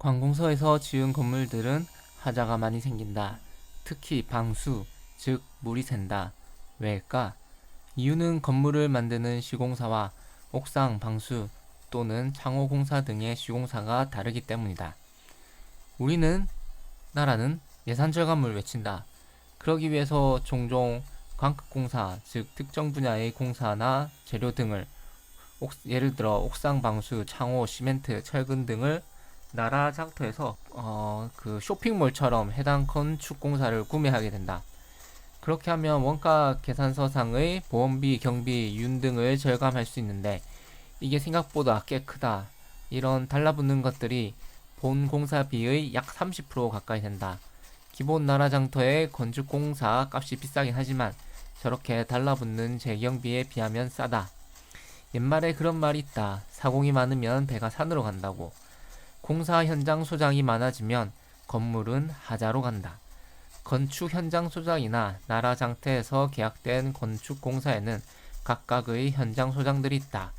관공서에서 지은 건물들은 하자가 많이 생긴다. 특히 방수, 즉 물이 샌다. 왜일까? 이유는 건물을 만드는 시공사와 옥상 방수 또는 창호공사 등의 시공사가 다르기 때문이다. 우리는, 나라는 예산 절감을 외친다. 그러기 위해서 종종 광급공사, 즉 특정 분야의 공사나 재료 등을 예를 들어 옥상 방수, 창호, 시멘트, 철근 등을 나라 장터에서 그 쇼핑몰처럼 해당 건축 공사를 구매하게 된다. 그렇게 하면 원가 계산서상의 보험비, 경비, 윤 등을 절감할 수 있는데 이게 생각보다 꽤 크다. 이런 달라붙는 것들이 본 공사비의 약 30% 가까이 된다. 기본 나라 장터의 건축 공사 값이 비싸긴 하지만 저렇게 달라붙는 재경비에 비하면 싸다. 옛말에 그런 말이 있다. 사공이 많으면 배가 산으로 간다고. 공사 현장 소장이 많아지면 건물은 하자로 간다. 건축 현장 소장이나 나라 장터에서 계약된 건축 공사에는 각각의 현장 소장들이 있다.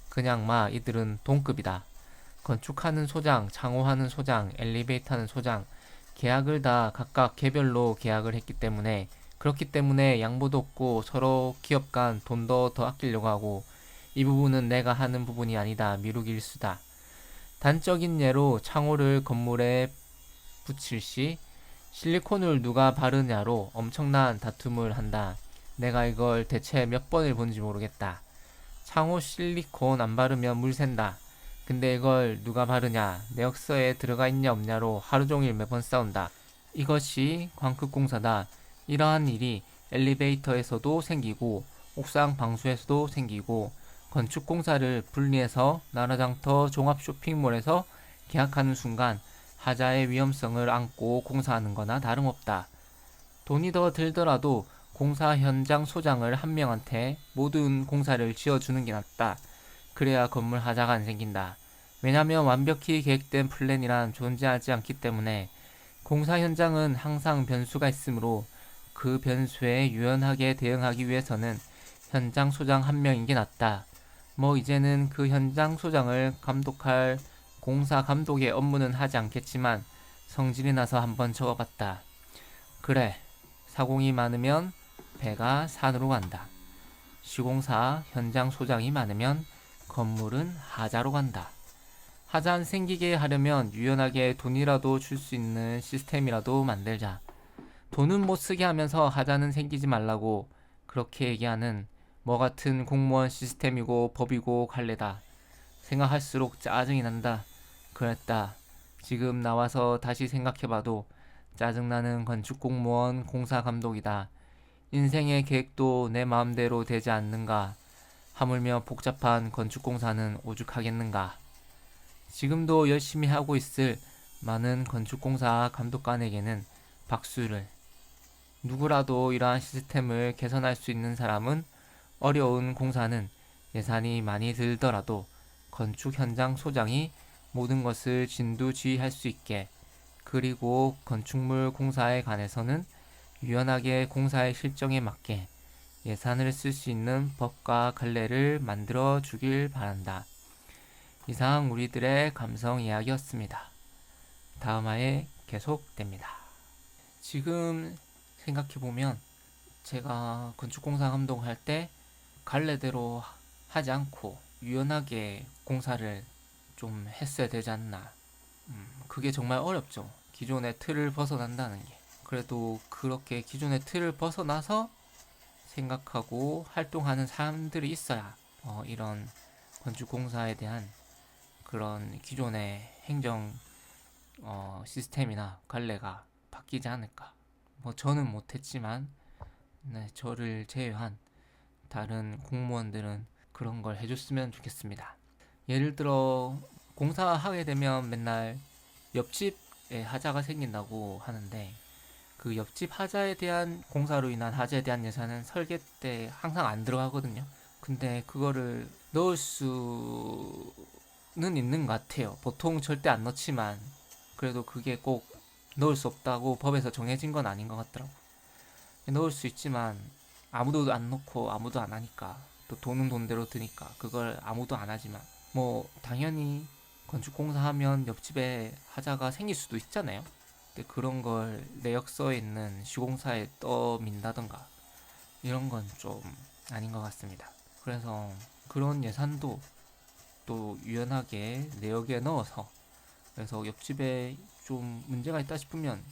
그냥 이들은 동급이다. 건축하는 소장, 창호하는 소장, 엘리베이터 하는 소장, 계약을 다 각각 개별로 계약을 했기 때문에 그렇기 때문에 양보도 없고 서로 기업 간 돈도 더 아끼려고 하고 이 부분은 내가 하는 부분이 아니다. 미루기 일수다. 단적인 예로 창호를 건물에 붙일 시 실리콘을 누가 바르냐로 엄청난 다툼을 한다. 내가 이걸 대체 몇 번을 본지 모르겠다. 창호 실리콘 안 바르면 물 샌다. 근데 이걸 누가 바르냐, 내역서에 들어가 있냐 없냐로 하루 종일 매번 싸운다. 이것이 광급공사다. 이러한 일이 엘리베이터에서도 생기고 옥상 방수에서도 생기고 건축공사를 분리해서 나라장터 종합쇼핑몰에서 계약하는 순간 하자의 위험성을 안고 공사하는 거나 다름없다. 돈이 더 들더라도 공사 현장 소장을 한 명한테 모든 공사를 지어주는 게 낫다. 그래야 건물 하자가 안 생긴다. 왜냐면 완벽히 계획된 플랜이란 존재하지 않기 때문에 공사 현장은 항상 변수가 있으므로 그 변수에 유연하게 대응하기 위해서는 현장 소장 한 명인 게 낫다. 이제는 그 현장 소장을 감독할 공사 감독의 업무는 하지 않겠지만 성질이 나서 한번 적어봤다. 그래, 사공이 많으면 배가 산으로 간다. 시공사 현장 소장이 많으면 건물은 하자로 간다. 하자 안 생기게 하려면 유연하게 돈이라도 줄 수 있는 시스템이라도 만들자. 돈은 못 쓰게 하면서 하자는 생기지 말라고 그렇게 얘기하는 같은 공무원 시스템이고 법이고 갈래다. 생각할수록 짜증이 난다. 그랬다. 지금 나와서 다시 생각해봐도 짜증나는 건축 공무원 공사 감독이다. 인생의 계획도 내 마음대로 되지 않는가. 하물며 복잡한 건축 공사는 오죽하겠는가. 지금도 열심히 하고 있을 많은 건축공사 감독관에게는 박수를. 누구라도 이러한 시스템을 개선할 수 있는 사람은 어려운 공사는 예산이 많이 들더라도 건축 현장 소장이 모든 것을 진두지휘할 수 있게, 그리고 건축물 공사에 관해서는 유연하게 공사의 실정에 맞게 예산을 쓸 수 있는 법과 관례를 만들어 주길 바란다. 이상 우리들의 감성 이야기였습니다. 다음 화에 계속됩니다. 지금 생각해보면 제가 건축공사 감독할 때 관례대로 하지 않고 유연하게 공사를 좀 했어야 되지 않나. 그게 정말 어렵죠. 기존의 틀을 벗어난다는 게. 그래도 그렇게 기존의 틀을 벗어나서 생각하고 활동하는 사람들이 있어야 이런 건축공사에 대한 그런 기존의 행정 시스템이나 관례가 바뀌지 않을까. 저는 못했지만 저를 제외한 다른 공무원들은 그런 걸 해줬으면 좋겠습니다. 예를 들어 공사하게 되면 맨날 옆집에 하자가 생긴다고 하는데 그 옆집 하자에 대한 공사로 인한 하자에 대한 예산은 설계 때 항상 안 들어가거든요. 근데 그거를 넣을 수는 있는 것 같아요. 보통 절대 안 넣지만 그래도 그게 꼭 넣을 수 없다고 법에서 정해진 건 아닌 것 같더라고. 넣을 수 있지만 아무도 안 넣고 아무도 안 하니까 또 돈은 돈대로 드니까 그걸 아무도 안 하지만 당연히 건축공사 하면 옆집에 하자가 생길 수도 있잖아요. 근데 그런 걸 내역서에 있는 시공사에 떠민다던가 이런 건 좀 아닌 것 같습니다. 그래서 그런 예산도 또 유연하게 내역에 넣어서, 그래서 옆집에 좀 문제가 있다 싶으면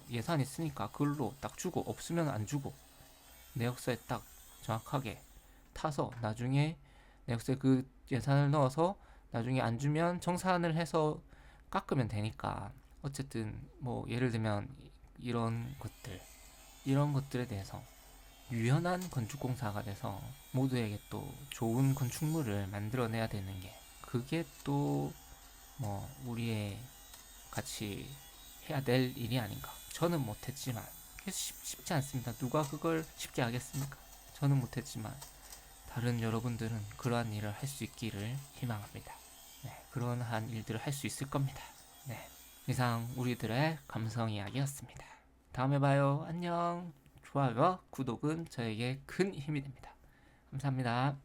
예산 있으니까 그걸로 딱 주고, 없으면 안 주고, 내역서에 딱 정확하게 타서 나중에 내역서에 그 예산을 넣어서 나중에 안 주면 정산을 해서 깎으면 되니까. 어쨌든 뭐 예를 들면 이런 것들, 이런 것들에 대해서 유연한 건축공사가 돼서 모두에게 또 좋은 건축물을 만들어내야 되는 게, 그게 또 뭐 우리의 같이 해야 될 일이 아닌가. 저는 못했지만 쉽지 않습니다. 누가 그걸 쉽게 하겠습니까? 저는 못했지만 다른 여러분들은 그러한 일을 할 수 있기를 희망합니다. 네, 그러한 일들을 할 수 있을 겁니다. 네, 이상 우리들의 감성 이야기였습니다. 다음에 봐요. 안녕. 좋아요와 구독은 저에게 큰 힘이 됩니다. 감사합니다.